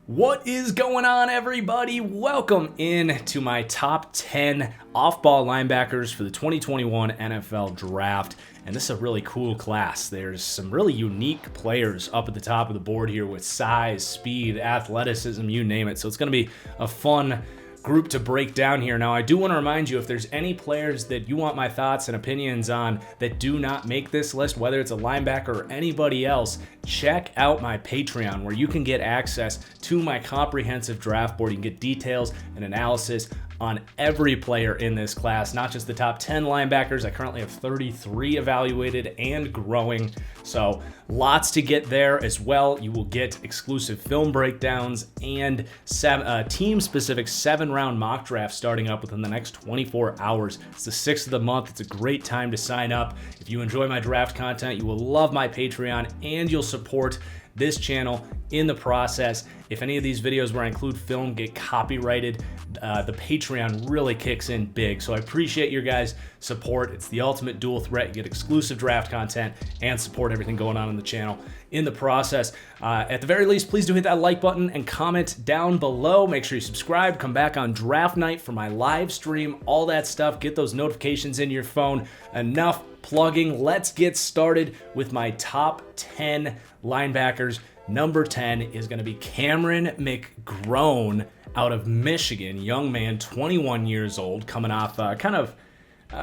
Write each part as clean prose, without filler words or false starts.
What is going on, everybody? Welcome in to my top 10 off-ball linebackers for the 2021 NFL Draft. And this is a really cool class. There's some really unique players up at the top of the board here with size, speed, athleticism, you name it. So it's going to be a fun group to break down here. Now, I do want to remind you, if there's any players that you want my thoughts and opinions on that do not make this list, whether it's a linebacker or anybody else, check out my Patreon, where you can get access to my comprehensive draft board. You can get details and analysis on every player in this class, not just the top 10 linebackers. I currently have 33 evaluated and growing, so lots to get there as well. You will get exclusive film breakdowns and team-specific 7-round mock drafts starting up within the next 24 hours. It's the 6th of the month. It's a great time to sign up. If you enjoy my draft content, you will love my Patreon, and you'll support this channel in the process. If any of these videos where I include film get copyrighted, the Patreon really kicks in big. So I appreciate your guys' support. It's the ultimate dual threat. You get exclusive draft content and support everything going on in the channel in the process. At the very least, please do hit that like button and comment down below. Make sure you subscribe. Come back on draft night for my live stream, all that stuff. Get those notifications in your phone. Enough plugging. Let's get started with my top 10 linebackers. Number 10 is going to be Cameron McGrone out of Michigan. Young man, 21 years old, coming off kind of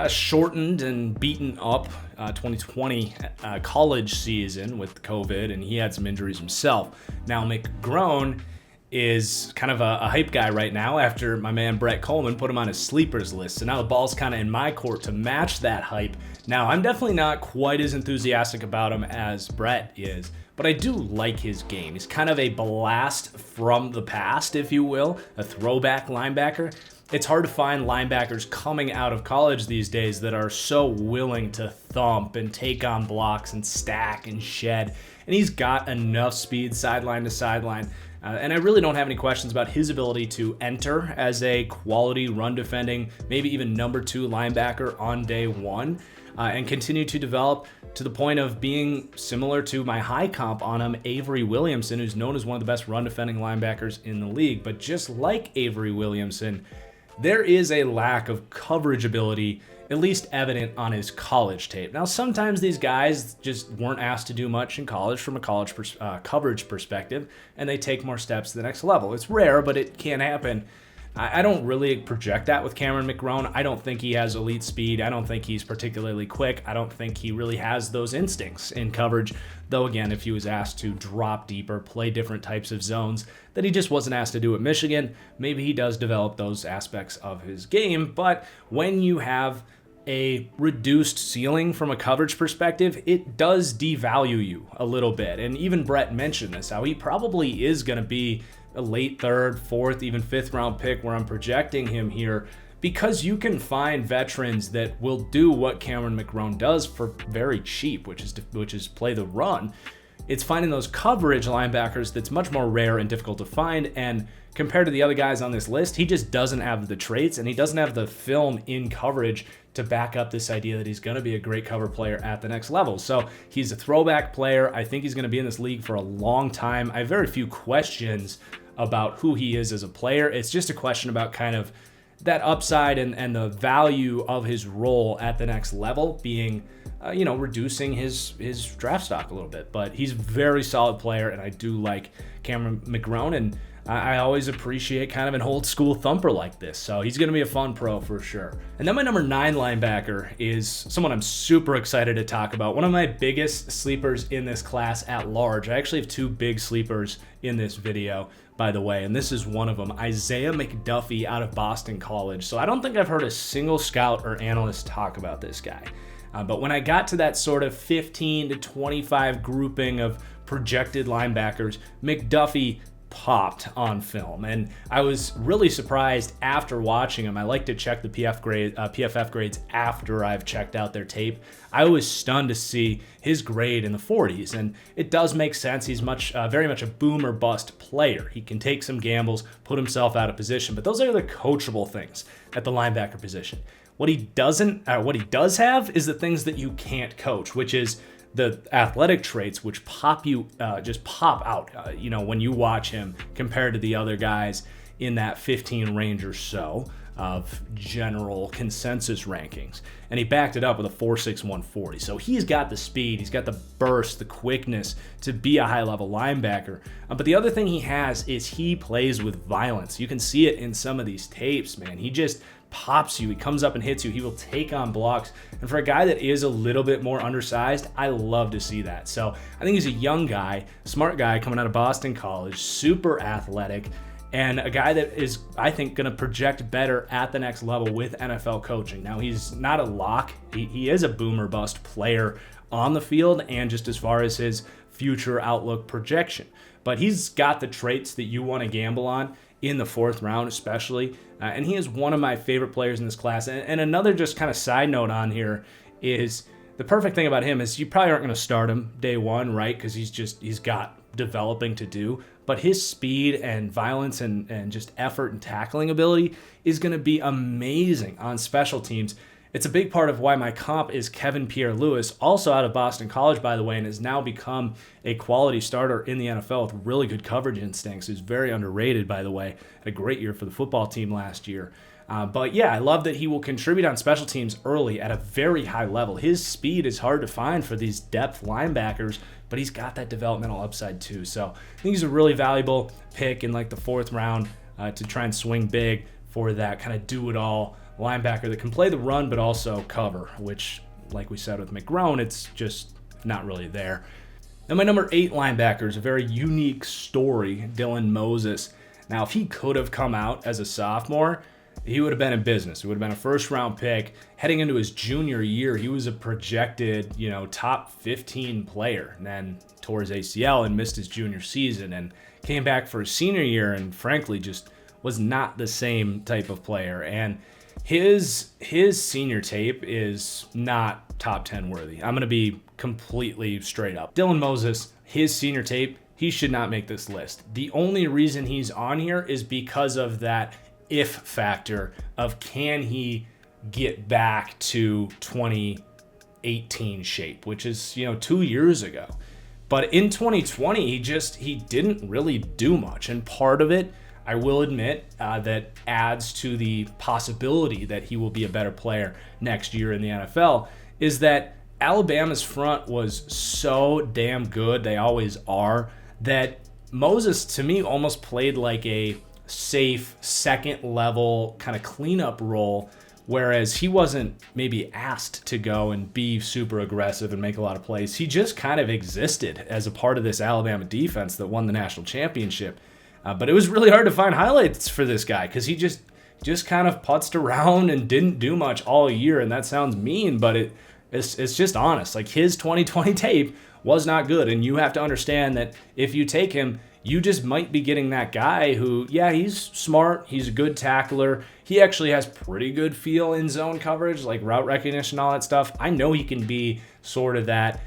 shortened and beaten up 2020 college season with COVID, and he had some injuries himself. Now, McGrone is kind of a hype guy right now after my man Brett Coleman put him on his sleepers list. So now the ball's kind of in my court to match that hype. Now, I'm definitely not quite as enthusiastic about him as Brett is, but I do like his game. He's kind of a blast from the past, if you will, a throwback linebacker. It's hard to find linebackers coming out of college these days that are so willing to thump and take on blocks and stack and shed. And he's got enough speed sideline to sideline. And I really don't have any questions about his ability to enter as a quality run defending, maybe even number 2 linebacker on day one, and continue to develop to the point of being similar to my high comp on him, Avery Williamson, who's known as one of the best run defending linebackers in the league. But just like Avery Williamson, there is a lack of coverage ability, at least evident on his college tape. Now, sometimes these guys just weren't asked to do much in college from a college coverage perspective, and they take more steps to the next level. It's rare, but it can happen. I don't really project that with Cameron McGrone. I don't think he has elite speed. I don't think he's particularly quick. I don't think he really has those instincts in coverage. Though, again, if he was asked to drop deeper, play different types of zones that he just wasn't asked to do at Michigan, maybe he does develop those aspects of his game. But when you have a reduced ceiling from a coverage perspective, it does devalue you a little bit. And even Brett mentioned this, how he probably is going to be a late 3rd, 4th, even 5th round pick where I'm projecting him here, because you can find veterans that will do what Cameron McGrone does for very cheap, which is play the run. It's finding those coverage linebackers that's much more rare and difficult to find. And compared to the other guys on this list, he just doesn't have the traits, and he doesn't have the film in coverage to back up this idea that he's going to be a great cover player at the next level. So he's a throwback player. I think he's going to be in this league for a long time. I have very few questions about who he is as a player. It's just a question about kind of that upside and the value of his role at the next level being, reducing his draft stock a little bit. But he's a very solid player, and I do like Cameron McGrone, and I always appreciate kind of an old school thumper like this. So he's going to be a fun pro for sure. And then my number 9 linebacker is someone I'm super excited to talk about. One of my biggest sleepers in this class at large. I actually have 2 big sleepers in this video, by the way, and this is one of them, Isaiah McDuffie out of Boston College. So I don't think I've heard a single scout or analyst talk about this guy. But when I got to that sort of 15 to 25 grouping of projected linebackers, McDuffie popped on film, and I was really surprised after watching him. I like to check the PFF grades after I've checked out their tape. I was stunned to see his grade in the 40s, and it does make sense. He's very much a boom or bust player. He can take some gambles, put himself out of position, but those are the coachable things at the linebacker position. What he does have is the things that you can't coach, which is the athletic traits which just pop out, when you watch him compared to the other guys in that 15 range or so of general consensus rankings. And he backed it up with a 4.6 140. So he's got the speed, he's got the burst, the quickness to be a high-level linebacker. But the other thing he has is he plays with violence. You can see it in some of these tapes, man. He just pops you. He comes up and hits you. He will take on blocks. And for a guy that is a little bit more undersized, I love to see that. So I think he's a young guy, smart guy coming out of Boston College, super athletic, and a guy that is, I think, going to project better at the next level with NFL coaching. Now, he's not a lock. He is a boom or bust player on the field and just as far as his future outlook projection. But he's got the traits that you want to gamble on in the fourth round especially. And he is one of my favorite players in this class. And another just kind of side note on here is the perfect thing about him is you probably aren't going to start him day one, right? Because he's got developing to do. But his speed and violence and just effort and tackling ability is going to be amazing on special teams. It's a big part of why my comp is Kevin Pierre-Louis, also out of Boston College, by the way, and has now become a quality starter in the NFL with really good coverage instincts. He's very underrated, by the way. Had a great year for the football team last year. But yeah, I love that he will contribute on special teams early at a very high level. His speed is hard to find for these depth linebackers, but he's got that developmental upside too. So I think he's a really valuable pick in like the fourth round to try and swing big for that kind of do-it-all linebacker that can play the run but also cover, which, like we said with McGrone, it's just not really there. Then my number 8 linebacker is a very unique story, Dylan Moses. Now, if he could have come out as a sophomore, he would have been in business. It would have been a first-round pick. Heading into his junior year, he was a projected, top 15 player, and then tore his ACL and missed his junior season and came back for his senior year and frankly just was not the same type of player. And his senior tape is not top 10 worthy. I'm going to be completely straight up. Dylan Moses, his senior tape, he should not make this list. The only reason he's on here is because of that if factor of can he get back to 2018 shape, which is 2 years ago. But in 2020 he didn't really do much, and part of it, I will admit, that adds to the possibility that he will be a better player next year in the NFL, is that Alabama's front was so damn good, they always are, that Moses to me almost played like a safe second level kind of cleanup role, whereas he wasn't maybe asked to go and be super aggressive and make a lot of plays. He just kind of existed as a part of this Alabama defense that won the national championship. But it was really hard to find highlights for this guy because he just kind of putzed around and didn't do much all year. And that sounds mean, but it's just honest. Like, his 2020 tape was not good, and you have to understand that if you take him, you just might be getting that guy who, yeah, he's smart, he's a good tackler, he actually has pretty good feel in zone coverage, like route recognition, all that stuff. I know he can be sort of that,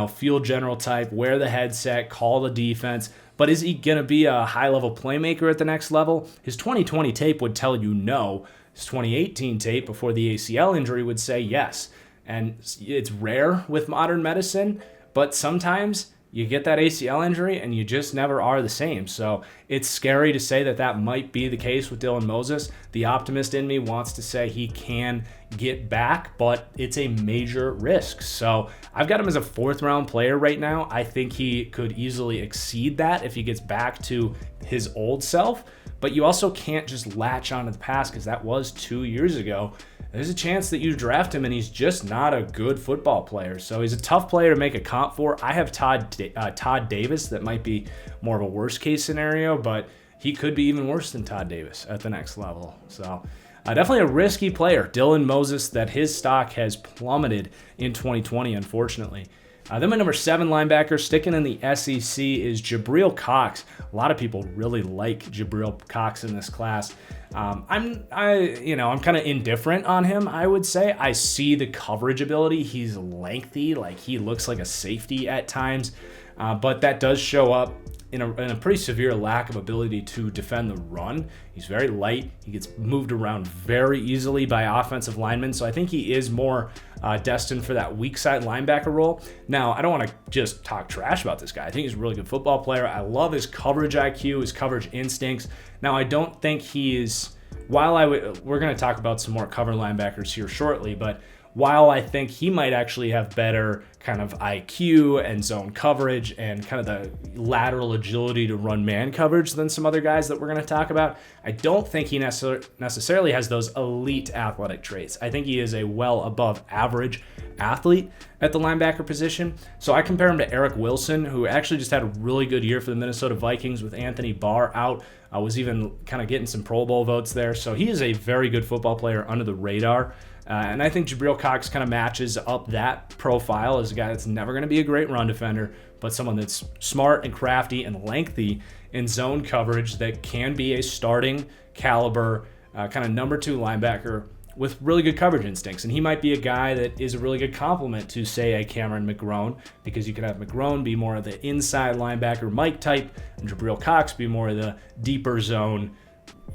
field general type, wear the headset, call the defense, but is he going to be a high-level playmaker at the next level? His 2020 tape would tell you no. His 2018 tape before the ACL injury would say yes. And it's rare with modern medicine, but sometimes you get that ACL injury and you just never are the same. So it's scary to say that might be the case with Dylan Moses. The optimist in me wants to say he can get back, but it's a major risk. So I've got him as a fourth round player right now. I think he could easily exceed that if he gets back to his old self, but you also can't just latch onto the past because that was 2 years ago. There's a chance that you draft him and he's just not a good football player. So he's a tough player to make a comp for. I have Todd Davis. That might be more of a worst case scenario, but he could be even worse than Todd Davis at the next level. So definitely a risky player. Dylan Moses, that his stock has plummeted in 2020, unfortunately. Then my number 7 linebacker, sticking in the SEC, is Jabril Cox. A lot of people really like Jabril Cox in this class. I'm kind of indifferent on him, I would say. I see the coverage ability. He's lengthy, like he looks like a safety at times. but that does show up in a pretty severe lack of ability to defend the run. He's very light. He gets moved around very easily by offensive linemen, so I think he is more destined for that weak side linebacker role. Now, I don't want to just talk trash about this guy. I think he's a really good football player. I love his coverage IQ, his coverage instincts. Now, I don't think he is, we're going to talk about some more cover linebackers here shortly, but while I think he might actually have better kind of IQ and zone coverage and kind of the lateral agility to run man coverage than some other guys that we're going to talk about, I don't think he necessarily has those elite athletic traits. I think he is a well above average athlete at the linebacker position. So I compare him to Eric Wilson, who actually just had a really good year for the Minnesota Vikings with Anthony Barr out. Was even kind of getting some Pro Bowl votes there. So he is a very good football player under the radar. And I think Jabril Cox kind of matches up that profile as a guy that's never going to be a great run defender, but someone that's smart and crafty and lengthy in zone coverage that can be a starting caliber kind of number 2 linebacker with really good coverage instincts. And he might be a guy that is a really good complement to, say, a Cameron McGrone, because you could have McGrone be more of the inside linebacker Mike type, and Jabril Cox be more of the deeper zone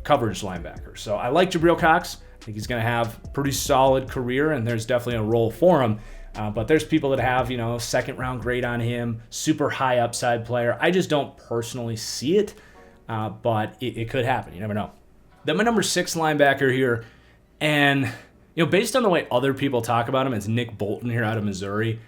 coverage linebacker. So I like Jabril Cox. I think he's going to have a pretty solid career, and there's definitely a role for him. But there's people that have, second round grade on him, super high upside player. I just don't personally see it, but it could happen. You never know. Then my number 6 linebacker here, and based on the way other people talk about him, it's Nick Bolton here out of Missouri.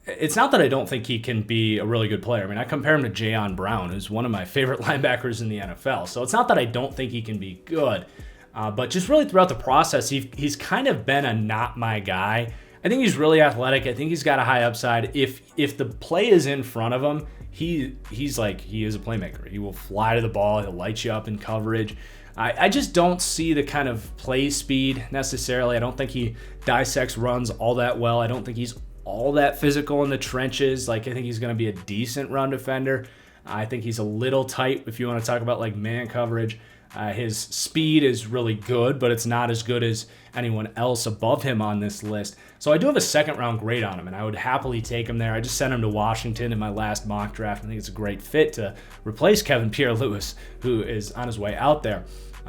It's not that I don't think he can be a really good player. I mean, I compare him to Jayon Brown, who's one of my favorite linebackers in the NFL. So it's not that I don't think he can be good. But just really throughout the process, he's kind of been a not my guy. I think he's really athletic. I think he's got a high upside. If the play is in front of him, he is a playmaker. He will fly to the ball. He'll light you up in coverage. I just don't see the kind of play speed necessarily. I don't think he dissects runs all that well. I don't think he's all that physical in the trenches. I think he's going to be a decent run defender. I think he's a little tight if you want to talk about man coverage. His speed is really good, but it's not as good as anyone else above him on this list. So I do have a second round grade on him, and I would happily take him there. I just sent him to Washington in my last mock draft. I think it's a great fit to replace Kevin Pierre-Louis, who is on his way out there.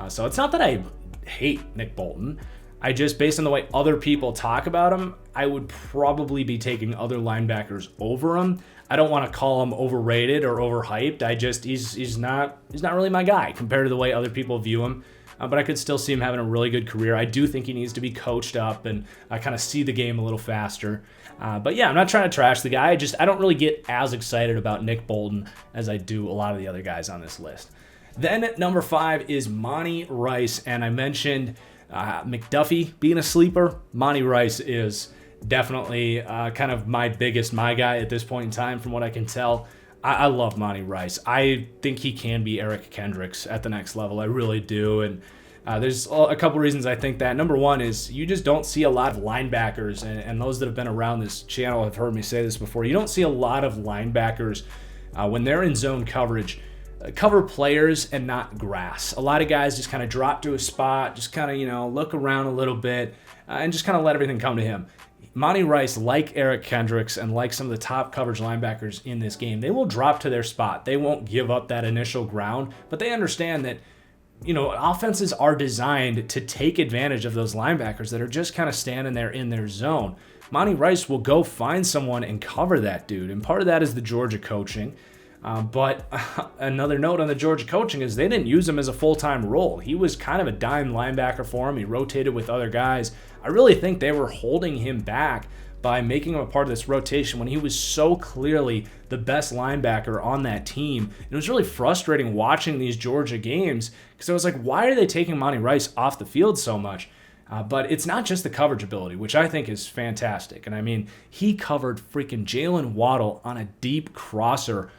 So it's not that I hate Nick Bolton. I just, based on the way other people talk about him, I would probably be taking other linebackers over him. I don't want to call him overrated or overhyped. He's not really my guy compared to the way other people view him. But I could still see him having a really good career. I do think he needs to be coached up and kind of see the game a little faster. But yeah, I'm not trying to trash the guy. I don't really get as excited about Nick Bolton as I do a lot of the other guys on this list. Then at number 5 is Monty Rice, and I mentioned McDuffie being a sleeper. Monty Rice is definitely kind of my guy at this point in time from what I can tell. I love Monty Rice. I think he can be Eric Kendricks at the next level. I really do. And there's a couple reasons I think that. Number one is you just don't see a lot of linebackers, and those that have been around this channel have heard me say this before. You don't see a lot of linebackers when they're in zone coverage cover players and not grass. A lot of guys just kind of drop to a spot, just kind of, look around a little bit and just kind of let everything come to him. Monty Rice, like Eric Kendricks and like some of the top coverage linebackers in this game, they will drop to their spot. They won't give up that initial ground, but they understand that, offenses are designed to take advantage of those linebackers that are just kind of standing there in their zone. Monty Rice will go find someone and cover that dude, and part of that is the Georgia coaching. But another note on the Georgia coaching is they didn't use him as a full-time role. He was kind of a dime linebacker for him. He rotated with other guys. I really think they were holding him back by making him a part of this rotation when he was so clearly the best linebacker on that team. And it was really frustrating watching these Georgia games because I was like, why are they taking Monty Rice off the field so much? But it's not just the coverage ability, which I think is fantastic. And I mean, he covered freaking Jalen Waddle on a deep crosser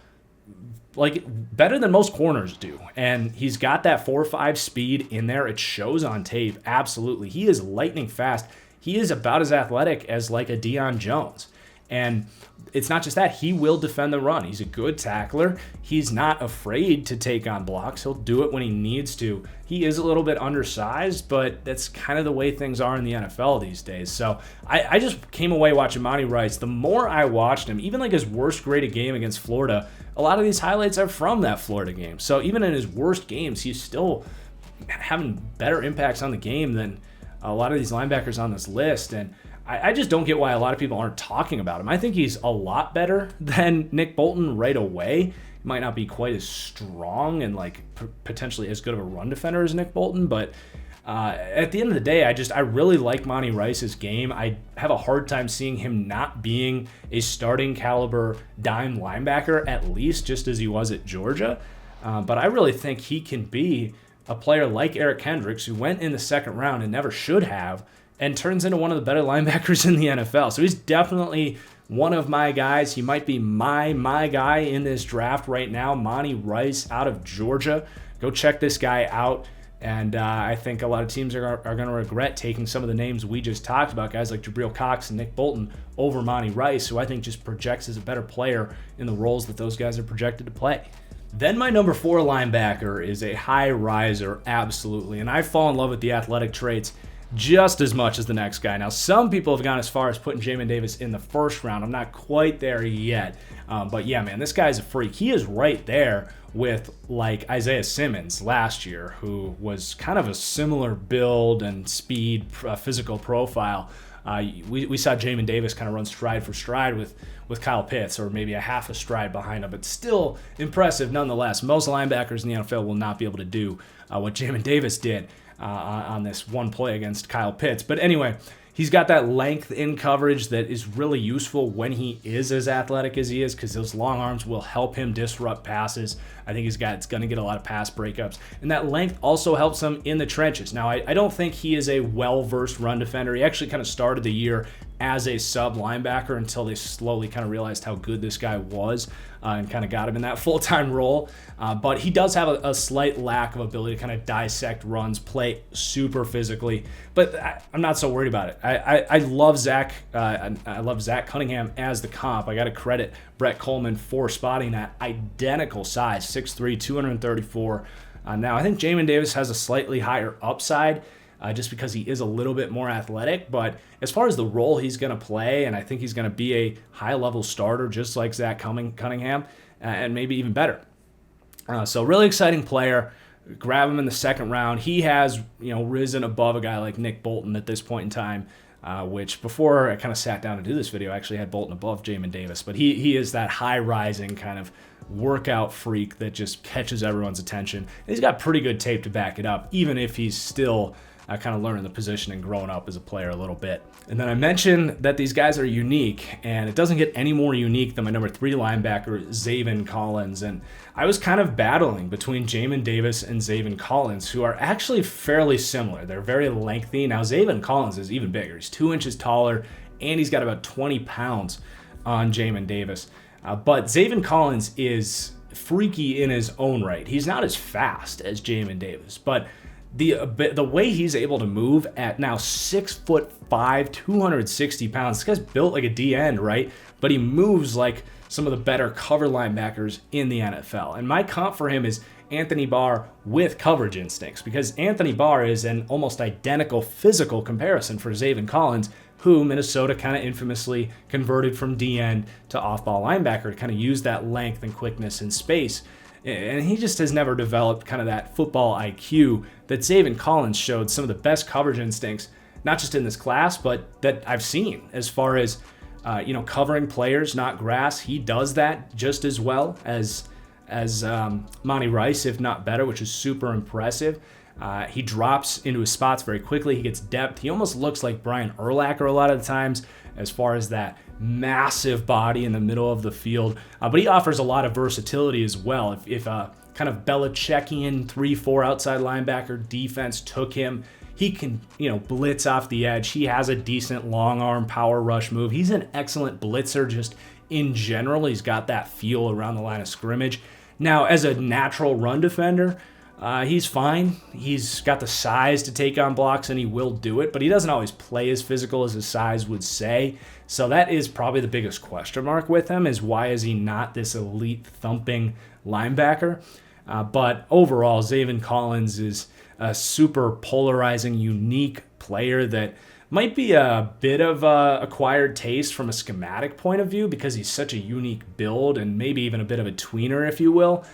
better than most corners do. And he's got that 4.5 speed in there. It shows on tape. Absolutely. He is lightning fast. He is about as athletic as a Deion Jones. And it's not just that. He will defend the run. He's a good tackler. He's not afraid to take on blocks. He'll do it when he needs to. He is a little bit undersized, but that's kind of the way things are in the NFL these days. So I just came away watching Monty Rice. The more I watched him, even like his worst graded game against Florida, a lot of these highlights are from that Florida game. So even in his worst games, he's still having better impacts on the game than a lot of these linebackers on this list. And I just don't get why a lot of people aren't talking about him. I think he's a lot better than Nick Bolton right away. He might not be quite as strong and like potentially as good of a run defender as Nick Bolton, but at the end of the day, I really like Monty Rice's game. I have a hard time seeing him not being a starting caliber dime linebacker, at least just as he was at Georgia. But I really think he can be a player like Eric Kendricks, who went in the second round and never should have, and turns into one of the better linebackers in the NFL. So he's definitely one of my guys. He might be my guy in this draft right now, Monty Rice out of Georgia. Go check this guy out. And I think a lot of teams are going to regret taking some of the names we just talked about, guys like Jabril Cox and Nick Bolton, over Monty Rice, who I think just projects as a better player in the roles that those guys are projected to play. Then my number 4 linebacker is a high riser, absolutely. And I fall in love with the athletic traits just as much as the next guy. Now, some people have gone as far as putting Jamin Davis in the first round. I'm not quite there yet. But yeah, man, this guy's a freak. He is right there with like Isaiah Simmons last year, who was kind of a similar build and speed, physical profile. We saw Jamin Davis kind of run stride for stride with Kyle Pitts, or maybe a half a stride behind him, but still impressive nonetheless. Most linebackers in the NFL will not be able to do what Jamin Davis did on this one play against Kyle Pitts. But anyway, he's got that length in coverage that is really useful when he is as athletic as he is, because those long arms will help him disrupt passes. I think it's going to get a lot of pass breakups. And that length also helps him in the trenches. Now, I don't think he is a well-versed run defender. He actually kind of started the year as a sub linebacker until they slowly kind of realized how good this guy was and kind of got him in that full-time role. But he does have a slight lack of ability to kind of dissect runs, play super physically. But I'm not so worried about it. I love Zach. I love Zach Cunningham as the comp. I got to credit Brett Coleman for spotting that identical size, 6'3", 234. Now, I think Jamin Davis has a slightly higher upside, just because he is a little bit more athletic. But as far as the role he's going to play, and I think he's going to be a high-level starter just like Zach Cunningham, and maybe even better. So really exciting player. Grab him in the second round. He has risen above a guy like Nick Bolton at this point in time, which before I kind of sat down to do this video, I actually had Bolton above Jamin Davis. But he is that high-rising kind of workout freak that just catches everyone's attention. And he's got pretty good tape to back it up, even if he's still kind of learning the position and growing up as a player a little bit. And then I mentioned that these guys are unique, and it doesn't get any more unique than my number 3 linebacker, Zaven Collins. And I was kind of battling between Jamin Davis and Zaven Collins, who are actually fairly similar. They're very lengthy. Now, Zaven Collins is even bigger. He's 2 inches taller, and he's got about 20 pounds on Jamin Davis. But Zaven Collins is freaky in his own right. He's not as fast as Jamin Davis, but the way he's able to move at now 6'5", 260 pounds. This guy's built like a D end, right? But he moves like some of the better cover linebackers in the NFL. And my comp for him is Anthony Barr with coverage instincts, because Anthony Barr is an almost identical physical comparison for Zaven Collins, who Minnesota kind of infamously converted from D end to off-ball linebacker to kind of use that length and quickness in space. And he just has never developed kind of that football IQ that Zaven Collins showed some of the best coverage instincts, not just in this class, but that I've seen as far as, covering players, not grass. He does that just as well as Monty Rice, if not better, which is super impressive. He drops into his spots very quickly. He gets depth. He almost looks like Brian Urlacher a lot of the times as far as that massive body in the middle of the field. But he offers a lot of versatility as well. If a kind of Belichickian 3-4 outside linebacker defense took him, he can, blitz off the edge. He has a decent long arm power rush move. He's an excellent blitzer just in general. He's got that feel around the line of scrimmage. Now, as a natural run defender, He's fine. He's got the size to take on blocks, and he will do it, but he doesn't always play as physical as his size would say. So that is probably the biggest question mark with him, is why is he not this elite thumping linebacker? But overall, Zaven Collins is a super polarizing, unique player that might be a bit of a acquired taste from a schematic point of view because he's such a unique build and maybe even a bit of a tweener, if you will.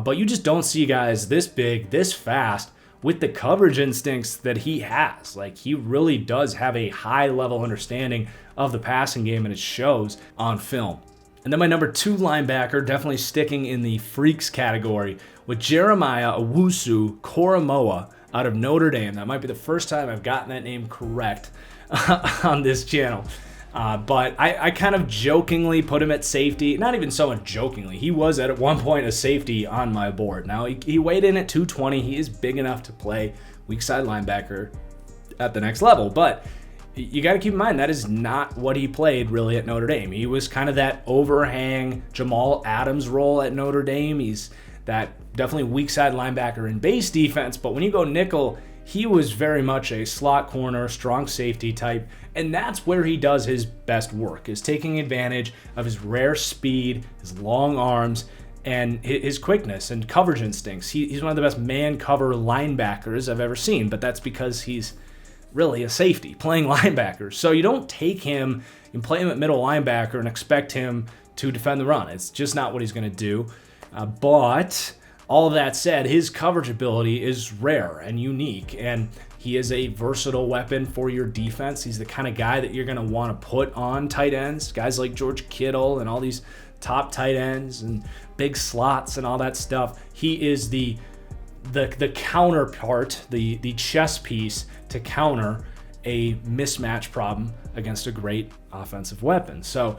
But you just don't see guys this big, this fast, with the coverage instincts that he has. Like, he really does have a high-level understanding of the passing game, and it shows on film. And then my number 2 linebacker, definitely sticking in the freaks category, with Jeremiah Owusu-Koramoah out of Notre Dame. That might be the first time I've gotten that name correct on this channel. But I kind of jokingly put him at safety. Not even so much jokingly. He was at one point a safety on my board. Now, he weighed in at 220. He is big enough to play weak side linebacker at the next level. But you got to keep in mind, that is not what he played really at Notre Dame. He was kind of that overhang Jamal Adams role at Notre Dame. He's that definitely weak side linebacker in base defense. But when you go nickel, he was very much a slot corner, strong safety type, and that's where he does his best work, is taking advantage of his rare speed, his long arms, and his quickness and coverage instincts. He's one of the best man cover linebackers I've ever seen, but that's because he's really a safety playing linebacker. So you don't take him and play him at middle linebacker and expect him to defend the run. It's just not what he's going to do. But all of that said, his coverage ability is rare and unique, and he is a versatile weapon for your defense. He's the kind of guy that you're going to want to put on tight ends, guys like George Kittle and all these top tight ends and big slots and all that stuff. He is the counterpart, the chess piece to counter a mismatch problem against a great offensive weapon. So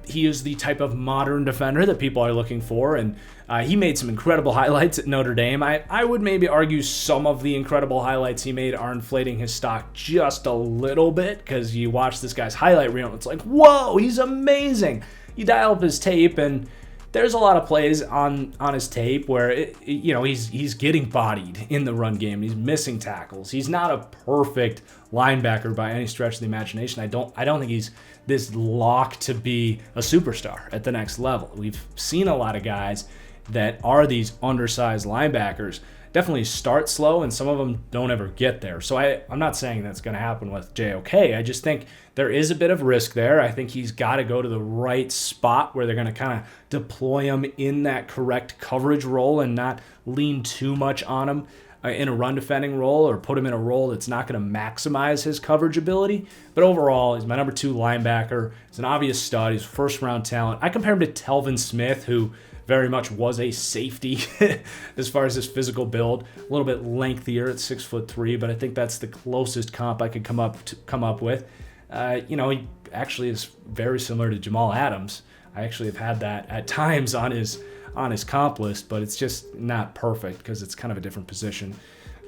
he is the type of modern defender that people are looking for, and he made some incredible highlights at Notre Dame. I would maybe argue some of the incredible highlights he made are inflating his stock just a little bit, because you watch this guy's highlight reel, it's like, whoa, he's amazing. You dial up his tape, and there's a lot of plays on his tape where he's getting bodied in the run game. He's missing tackles. He's not a perfect linebacker by any stretch of the imagination. I don't think he's this lock to be a superstar at the next level. We've seen a lot of guys that are these undersized linebackers definitely start slow, and some of them don't ever get there. So I'm not saying that's going to happen with JOK. I just think there is a bit of risk there. I think he's got to go to the right spot where they're going to kind of deploy him in that correct coverage role and not lean too much on him in a run defending role, or put him in a role that's not going to maximize his coverage ability. But overall, he's my number 2 linebacker. He's an obvious stud. He's first round talent. I compare him to Telvin Smith, who very much was a safety as far as his physical build. A little bit lengthier at 6'3", but I think that's the closest comp I could come up with. He actually is very similar to Jamal Adams. I actually have had that at times on his comp list, but it's just not perfect because it's kind of a different position.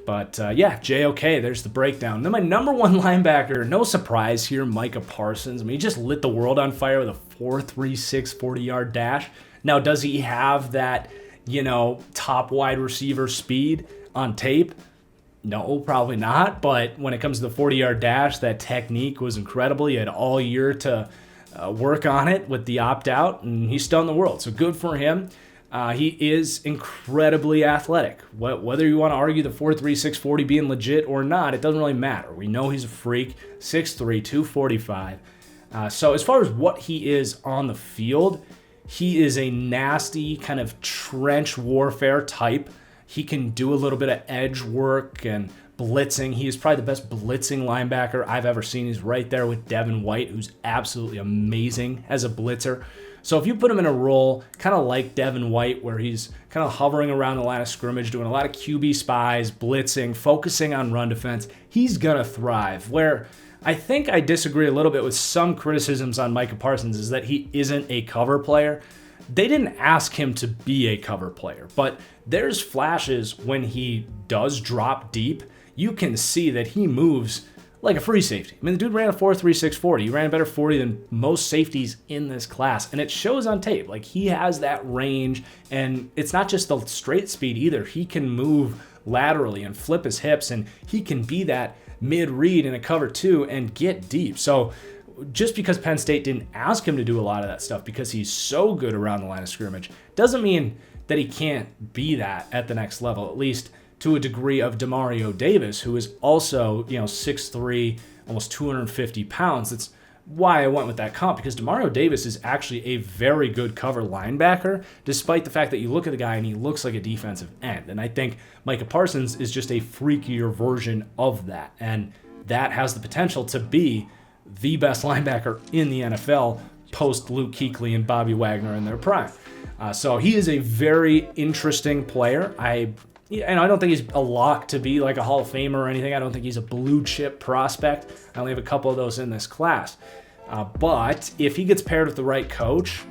But JOK, there's the breakdown. Then my number 1 linebacker, no surprise here, Micah Parsons. I mean, he just lit the world on fire with a 4.36 40-yard dash. Now, does he have that, top wide receiver speed on tape? No, probably not. But when it comes to the 40-yard dash, that technique was incredible. He had all year to work on it with the opt-out, and he stunned the world. So good for him. He is incredibly athletic. Whether you want to argue the 4.36 40 being legit or not, it doesn't really matter. We know he's a freak, 6'3", 245. So as far as what he is on the field, he is a nasty kind of trench warfare type. He can do a little bit of edge work and blitzing. He is probably the best blitzing linebacker I've ever seen. He's right there with Devin White, who's absolutely amazing as a blitzer. So if you put him in a role kind of like Devin White, where he's kind of hovering around the line of scrimmage, doing a lot of QB spies, blitzing, focusing on run defense, he's going to thrive. Where I think I disagree a little bit with some criticisms on Micah Parsons is that he isn't a cover player. They didn't ask him to be a cover player, but there's flashes when he does drop deep. You can see that he moves like a free safety. I mean, the dude ran a 4.36 40. He ran a better 40 than most safeties in this class, and it shows on tape. Like, he has that range, and it's not just the straight speed either. He can move laterally and flip his hips, and he can be that mid-read in a cover two and get deep. So just because Penn State didn't ask him to do a lot of that stuff because he's so good around the line of scrimmage doesn't mean that he can't be that at the next level, at least to a degree of Demario Davis, who is also, 6'3", almost 250 pounds. That's why I went with that comp, because Demario Davis is actually a very good cover linebacker, despite the fact that you look at the guy and he looks like a defensive end. And I think Micah Parsons is just a freakier version of that. And that has the potential to be the best linebacker in the NFL post Luke Kuechly and Bobby Wagner in their prime. So he is a very interesting player. I don't think he's a lock to be like a Hall of Famer or anything. I don't think he's a blue chip prospect. I only have a couple of those in this class. But if he gets paired with the right coach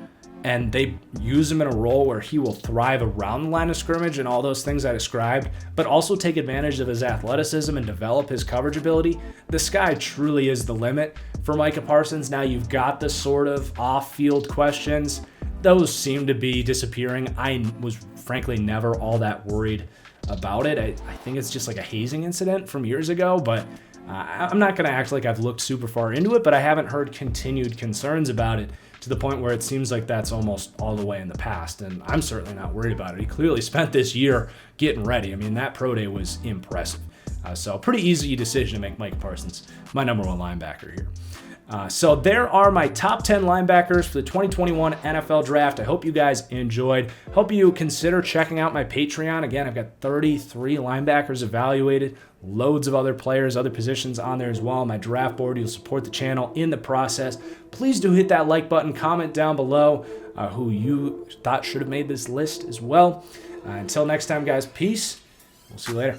and they use him in a role where he will thrive around the line of scrimmage and all those things I described, but also take advantage of his athleticism and develop his coverage ability, the sky truly is the limit for Micah Parsons. Now you've got the sort of off-field questions. Those seem to be disappearing. I was frankly never all that worried about it. I think it's just like a hazing incident from years ago, but I'm not going to act like I've looked super far into it, but I haven't heard continued concerns about it to the point where it seems like that's almost all the way in the past, and I'm certainly not worried about it. He clearly spent this year getting ready. I mean, that pro day was impressive. So pretty easy decision to make Micah Parsons my number one linebacker here. So there are my top 10 linebackers for the 2021 NFL Draft. I hope you guys enjoyed. Hope you consider checking out my Patreon. Again, I've got 33 linebackers evaluated, loads of other players, other positions on there as well. My draft board, you'll support the channel in the process. Please do hit that like button, comment down below who you thought should have made this list as well. Until next time, guys, peace. We'll see you later.